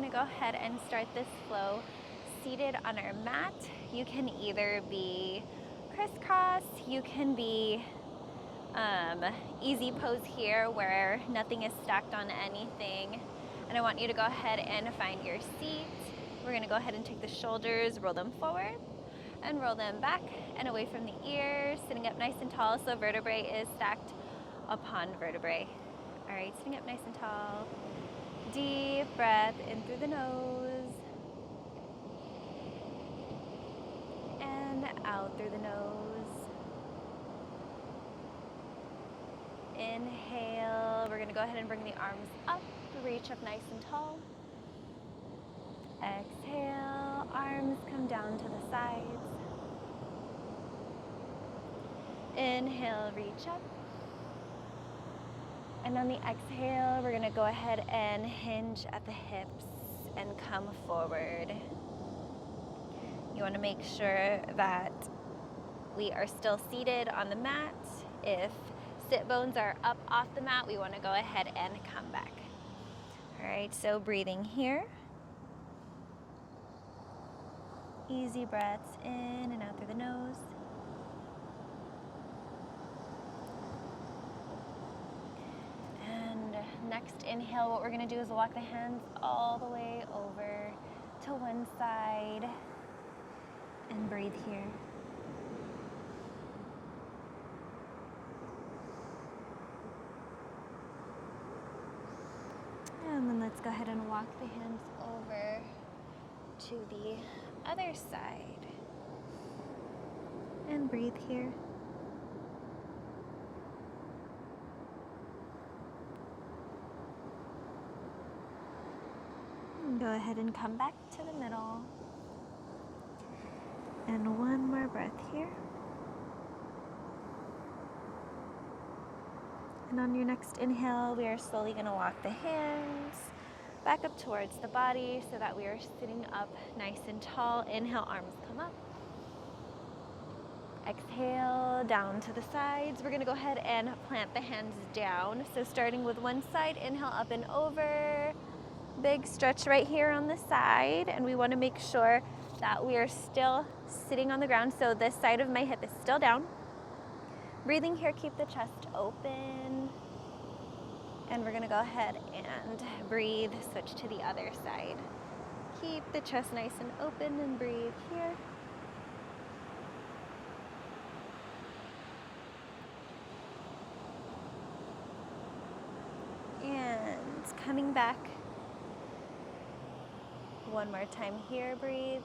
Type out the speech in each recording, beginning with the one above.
gonna go ahead and start this flow seated on our mat. You can either be crisscross, you can be easy pose here where nothing is stacked on anything. And I want you to go ahead and find your seat. We're gonna go ahead and take the shoulders, roll them forward and roll them back and away from the ears, sitting up nice and tall so vertebrae is stacked upon vertebrae. All right, sitting up nice and tall. Deep breath in through the nose and out through the nose. Inhale, we're gonna go ahead and bring the arms up, reach up nice and tall. Exhale, arms come down to the sides. Inhale, reach up. And on the exhale, we're gonna go ahead and hinge at the hips and come forward. You wanna make sure that we are still seated on the mat. If sit bones are up off the mat, we wanna go ahead and come back. All right, so breathing here. Easy breaths in and out through the nose. And next inhale, what we're gonna do is walk the hands all the way over to one side and breathe here. And then let's go ahead and walk the hands over to the other side and breathe here. And go ahead and come back to the middle. And one more breath here. And on your next inhale, we are slowly going to walk the hands back up towards the body so that we are sitting up nice and tall. Inhale, arms come up. Exhale, down to the sides. We're going to go ahead and plant the hands down. So starting with one side, inhale up and over. Big stretch right here on the side. And we want to make sure that we are still sitting on the ground. So this side of my hip is still down. Breathing here, keep the chest open. And we're gonna go ahead and breathe, switch to the other side. Keep the chest nice and open and breathe here. And coming back. One more time here, breathe.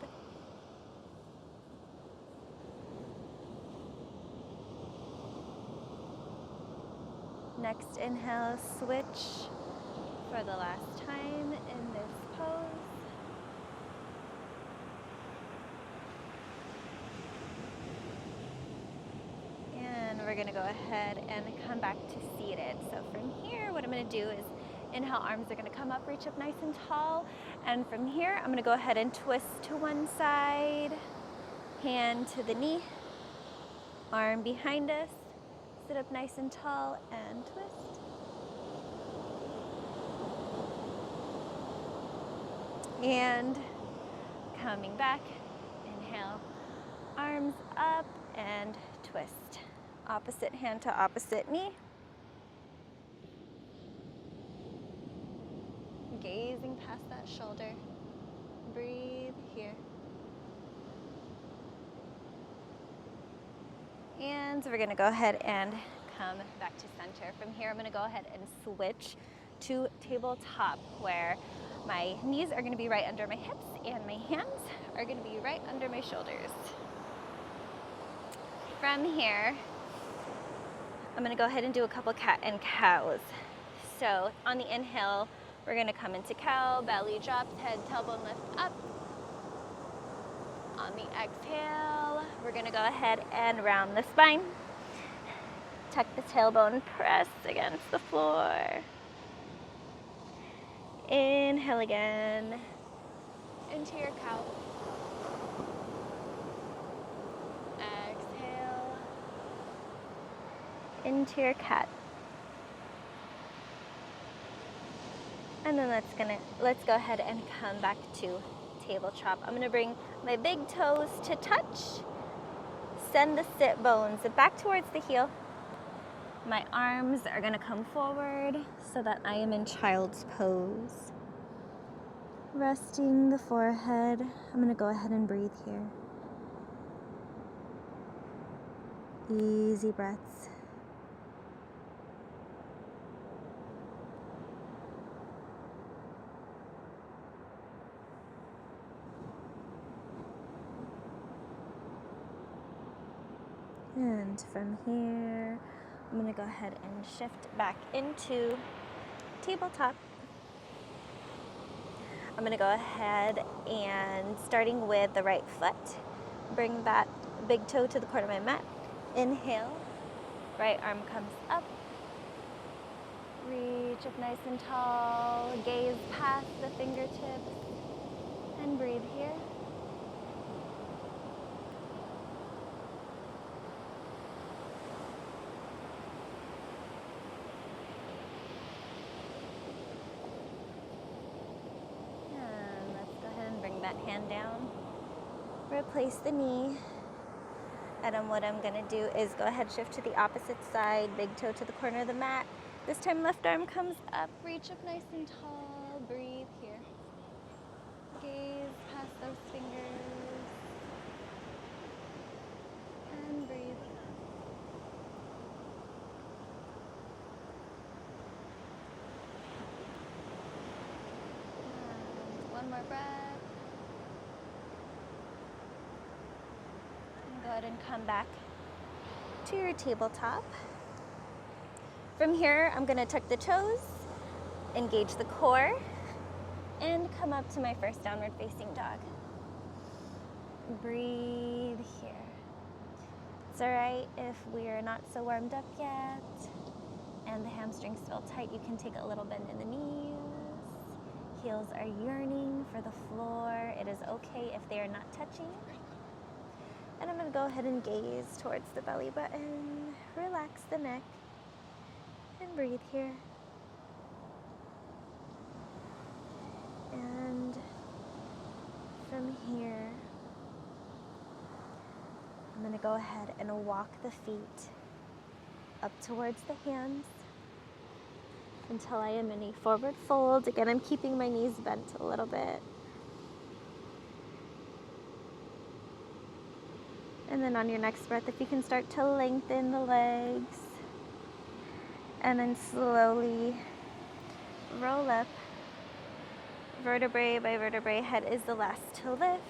Next inhale, switch for the last time in this pose. And we're gonna go ahead and come back to seated. So from here, what I'm gonna do is inhale, arms are gonna come up, reach up nice and tall. And from here, I'm gonna go ahead and twist to one side, hand to the knee, arm behind us. Sit up nice and tall and twist. And coming back, inhale, arms up and twist. Opposite hand to opposite knee. Gazing past that shoulder. Breathe here. And we're gonna go ahead and come back to center. From here, I'm gonna go ahead and switch to tabletop, where my knees are gonna be right under my hips and my hands are gonna be right under my shoulders. From here, I'm gonna go ahead and do a couple cat and cows. So on the inhale, we're gonna come into cow, belly drops, head, tailbone lift up. On the exhale, we're gonna go ahead and round the spine. Tuck the tailbone, press against the floor. Inhale again, into your cow. Exhale, into your cat. And then let's go ahead and come back to table chop. I'm gonna bring my big toes to touch. Send the sit bones back towards the heel. My arms are gonna come forward so that I am in child's pose. Resting the forehead. I'm gonna go ahead and breathe here. Easy breaths. And from here, I'm gonna go ahead and shift back into tabletop. I'm gonna go ahead and starting with the right foot, bring that big toe to the corner of my mat. Inhale, right arm comes up. Reach up nice and tall, gaze past the fingertips, and breathe here. And let's go ahead and bring that hand down. Replace the knee. And then what I'm gonna do is go ahead, shift to the opposite side, big toe to the corner of the mat. This time left arm comes up, reach up nice and tall, breathe here. Gaze past those fingers. And breathe. And one more breath. Go ahead and come back to your tabletop. From here, I'm gonna tuck the toes, engage the core, and come up to my first downward facing dog. Breathe here. It's all right if we're not so warmed up yet and the hamstrings feel tight. You can take a little bend in the knees. Heels are yearning for the floor. It is okay if they are not touching. And I'm gonna go ahead and gaze towards the belly button, relax the neck, and breathe here. And from here, I'm gonna go ahead and walk the feet up towards the hands until I am in a forward fold. Again, I'm keeping my knees bent a little bit. And then on your next breath, if you can start to lengthen the legs, and then slowly roll up. Vertebrae by vertebrae, head is the last to lift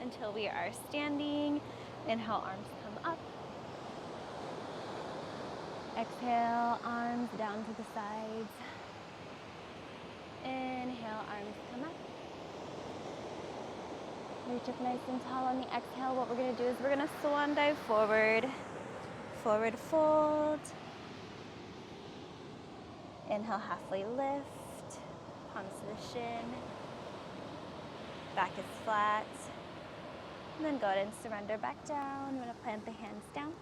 until we are standing. Inhale, arms come up. Exhale, arms down to the sides. Inhale, arms come up. Reach up nice and tall on the exhale. What we're gonna do is we're gonna swan dive forward. Forward fold. Inhale, halfway lift. Palms to the shin. Back is flat. And then go ahead and surrender back down. We're gonna plant the hands down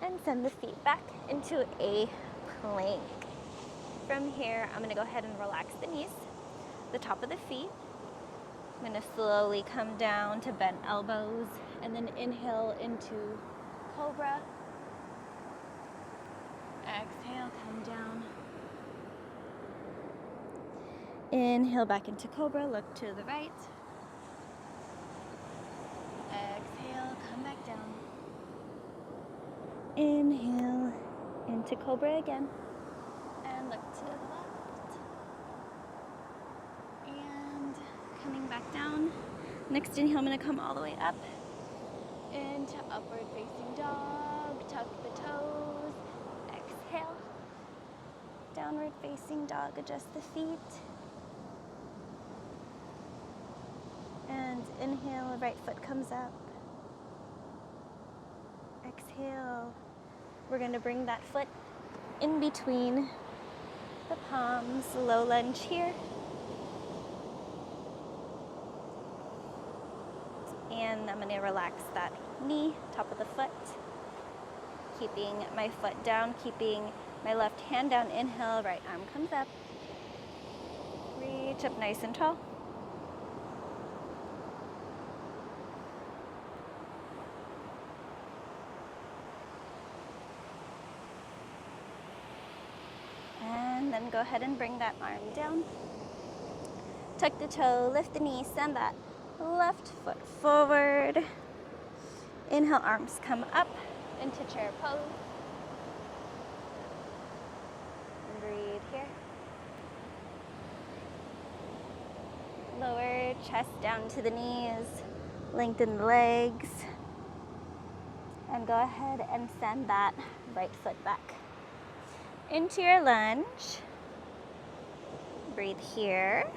and send the feet back into a plank. From here, I'm gonna go ahead and relax the knees, the top of the feet. I'm gonna slowly come down to bent elbows and then inhale into cobra. Exhale, come down. Inhale back into cobra, look to the right. Exhale, come back down. Inhale into cobra again. And look to the left. And coming back down. Next inhale, I'm gonna come all the way up into upward facing dog. Tuck the toes. Exhale. Downward facing dog, adjust the feet. And inhale, right foot comes up. Exhale. We're gonna bring that foot in between the palms, low lunge here. And I'm gonna relax that knee, top of the foot. Keeping my foot down, keeping my left hand down. Inhale, right arm comes up. Reach up nice and tall. And then go ahead and bring that arm down. Tuck the toe, lift the knee, send that left foot forward. Inhale, arms come up into chair pose. And breathe here. Lower chest down to the knees, lengthen the legs, and go ahead and send that right foot back into your lunge. Breathe here.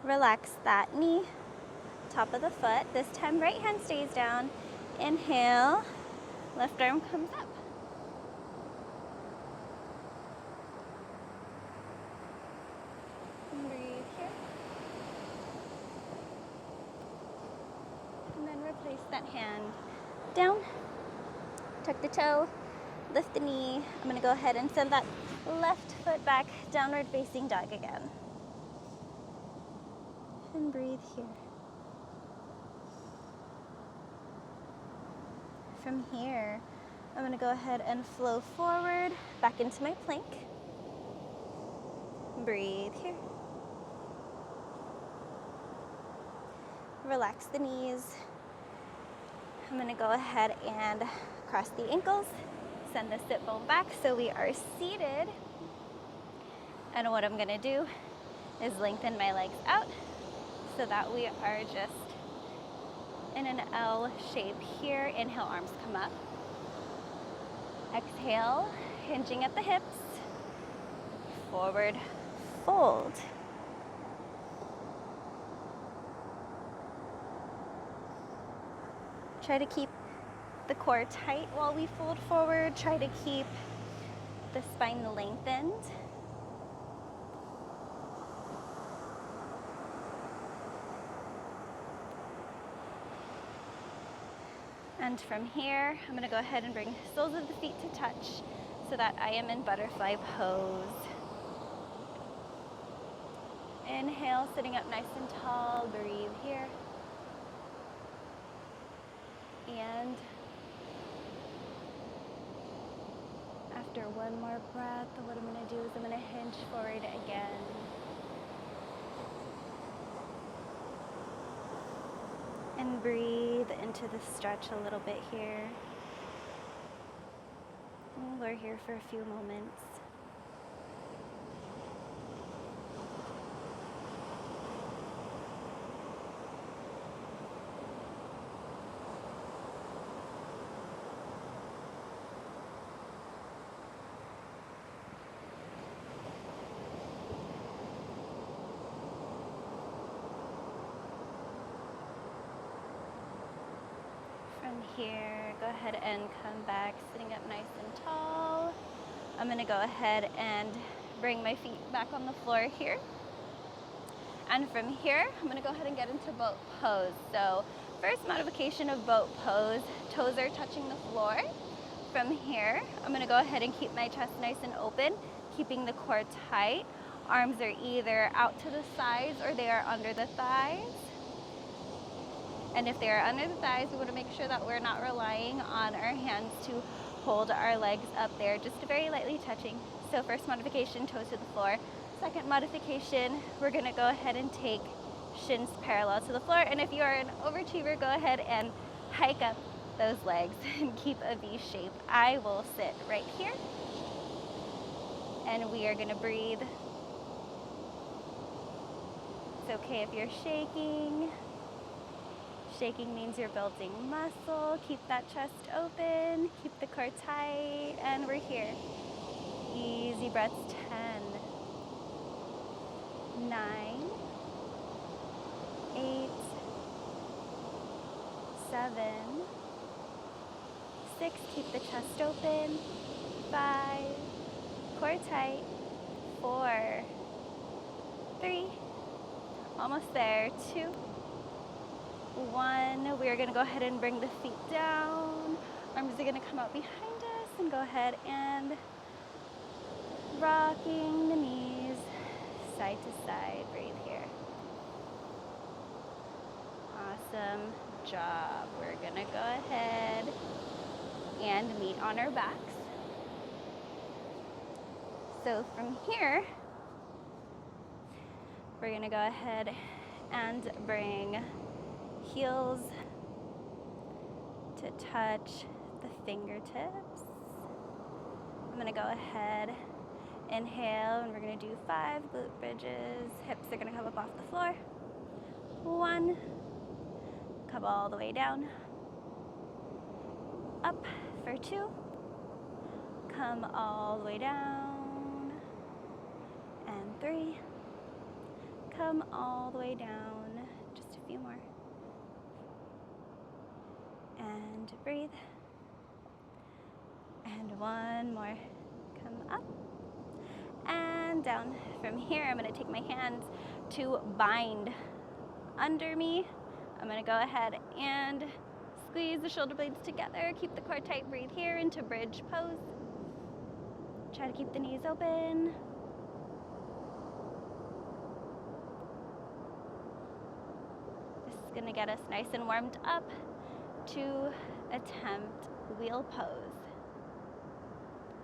Relax that knee, top of the foot. This time right hand stays down. Inhale, left arm comes up. And breathe here. And then replace that hand down. Tuck the toe, lift the knee. I'm gonna go ahead and send that left foot back, downward facing dog again. And breathe here. From here, I'm going to go ahead and flow forward back into my plank. Breathe here. Relax the knees. I'm going to go ahead and cross the ankles, send the sit bone back so we are seated. And what I'm going to do is lengthen my legs out so that we are just in an L shape here. Inhale, arms come up. Exhale, hinging at the hips. Forward fold. Try to keep the core tight while we fold forward. Try to keep the spine lengthened. And from here, I'm going to go ahead and bring soles of the feet to touch so that I am in butterfly pose. Inhale, sitting up nice and tall. Breathe here. And after one more breath, what I'm going to do is I'm going to hinge forward again. And breathe into the stretch a little bit here. And we're here for a few moments. Here, go ahead and come back, sitting up nice and tall. I'm going to go ahead and bring my feet back on the floor here. And from here, I'm going to go ahead and get into boat pose. So first modification of boat pose, toes are touching the floor. From here, I'm going to go ahead and keep my chest nice and open, keeping the core tight. Arms are either out to the sides or they are under the thighs. And if they're under the thighs, we want to make sure that we're not relying on our hands to hold our legs up there, just very lightly touching. So first modification, toes to the floor. Second modification, we're going to go ahead and take shins parallel to the floor. And if you are an overachiever, go ahead and hike up those legs and keep a V shape. I will sit right here. And we are going to breathe. It's okay if you're shaking. Shaking means you're building muscle. Keep that chest open. Keep the core tight. And we're here. Easy breaths. 10, 9, 8, 7, 6. Keep the chest open. 5. Core tight. 4, 3. Almost there. 2. 1. We are going to go ahead and bring the feet down. Arms are going to come out behind us and go ahead and rocking the knees side to side. Breathe here. Awesome job. We're gonna go ahead and meet on our backs. So from here, we're gonna go ahead and bring heels to touch the fingertips. I'm gonna go ahead, inhale, and we're gonna do 5 glute bridges. Hips are gonna come up off the floor. 1, come all the way down. Up for 2, come all the way down. And 3, come all the way down. Just a few more. And breathe. And 1 more. Come up and down. From here, I'm gonna take my hands to bind under me. I'm gonna go ahead and squeeze the shoulder blades together. Keep the core tight. Breathe here into bridge pose. Try to keep the knees open. This is gonna get us nice and warmed up to attempt wheel pose.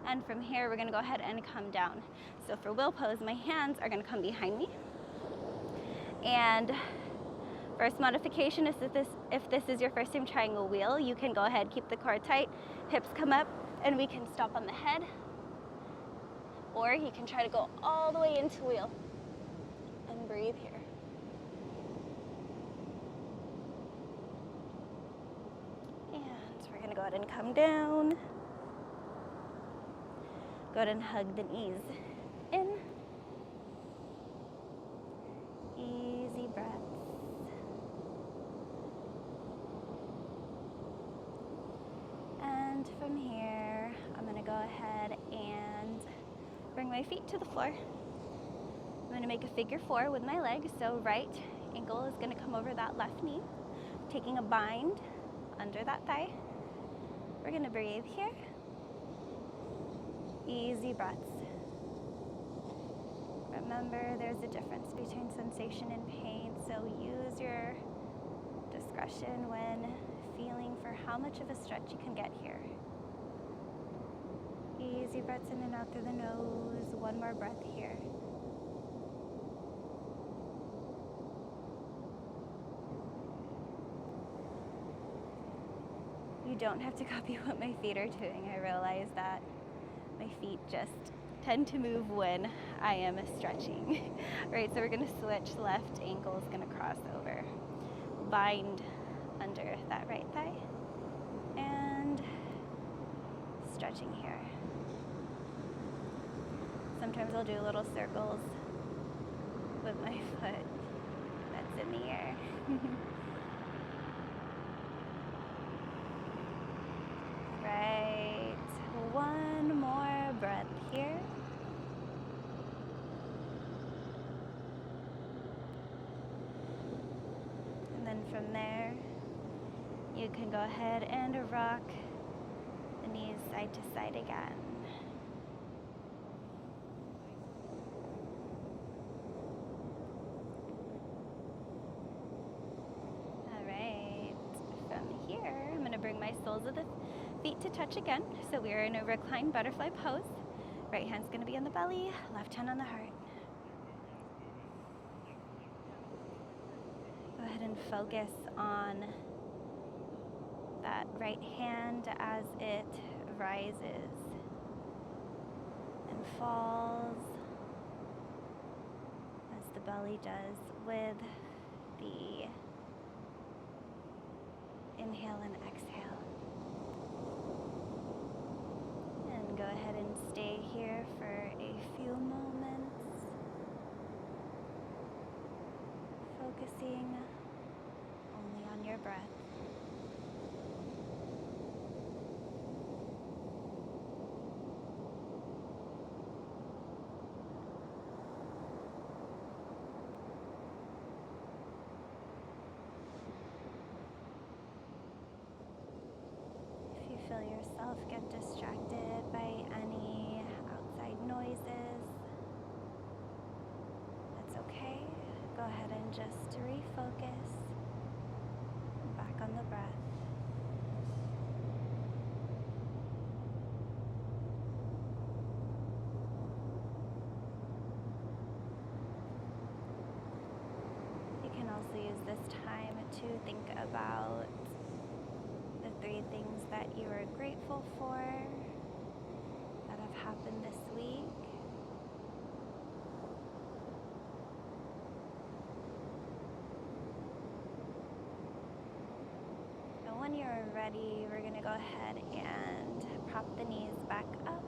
And from here, we're gonna go ahead and come down. So for wheel pose, my hands are gonna come behind me. And first modification is that if this is your first time trying a wheel, you can go ahead, keep the core tight, hips come up, and we can stop on the head. Or you can try to go all the way into wheel and breathe here. And we're gonna go ahead and come down. Go ahead and hug the knees in. Easy breaths. And from here, I'm gonna go ahead and bring my feet to the floor. I'm gonna make a figure 4 with my legs. So right ankle is gonna come over that left knee, taking a bind under that thigh. We're gonna breathe here. Easy breaths. Remember, there's a difference between sensation and pain, so use your discretion when feeling for how much of a stretch you can get here. Easy breaths in and out through the nose. 1 more breath here. You don't have to copy what my feet are doing. I realize that my feet just tend to move when I am stretching. All right, so we're gonna switch. Left ankle is gonna cross over. Bind under that right thigh. And stretching here. Sometimes I'll do little circles with my foot that's in the air. Right, 1 more breath here. And then from there, you can go ahead and rock the knees side to side again. All right, from here, I'm gonna bring my soles of the feet to touch again. So we are in a reclined butterfly pose. Right hand's gonna be on the belly, left hand on the heart. Go ahead and focus on that right hand as it rises and falls, as the belly does with the inhale and exhale. And go ahead and stay here for a few moments, focusing only on your breath. Feel yourself get distracted by any outside noises, and just refocus back on the breath. You can also use this time to think about the 3 things that you are grateful for that have happened this week. And when you're ready, we're going to go ahead and prop the knees back up.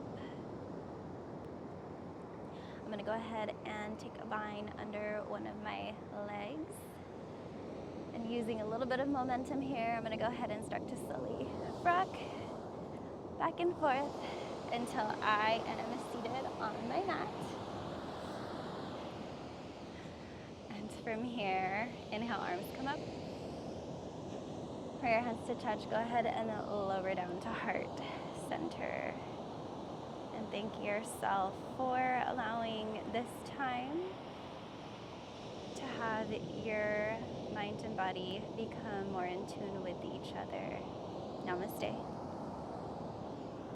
I'm going to go ahead and take a vine under one of my legs. And using a little bit of momentum here, I'm going to go ahead and start to slowly rock back and forth until I am seated on my mat. And from here, inhale, arms come up. Prayer hands to touch. Go ahead and lower down to heart center. And thank yourself for allowing this time to have your mind and body become more in tune with each other. Namaste.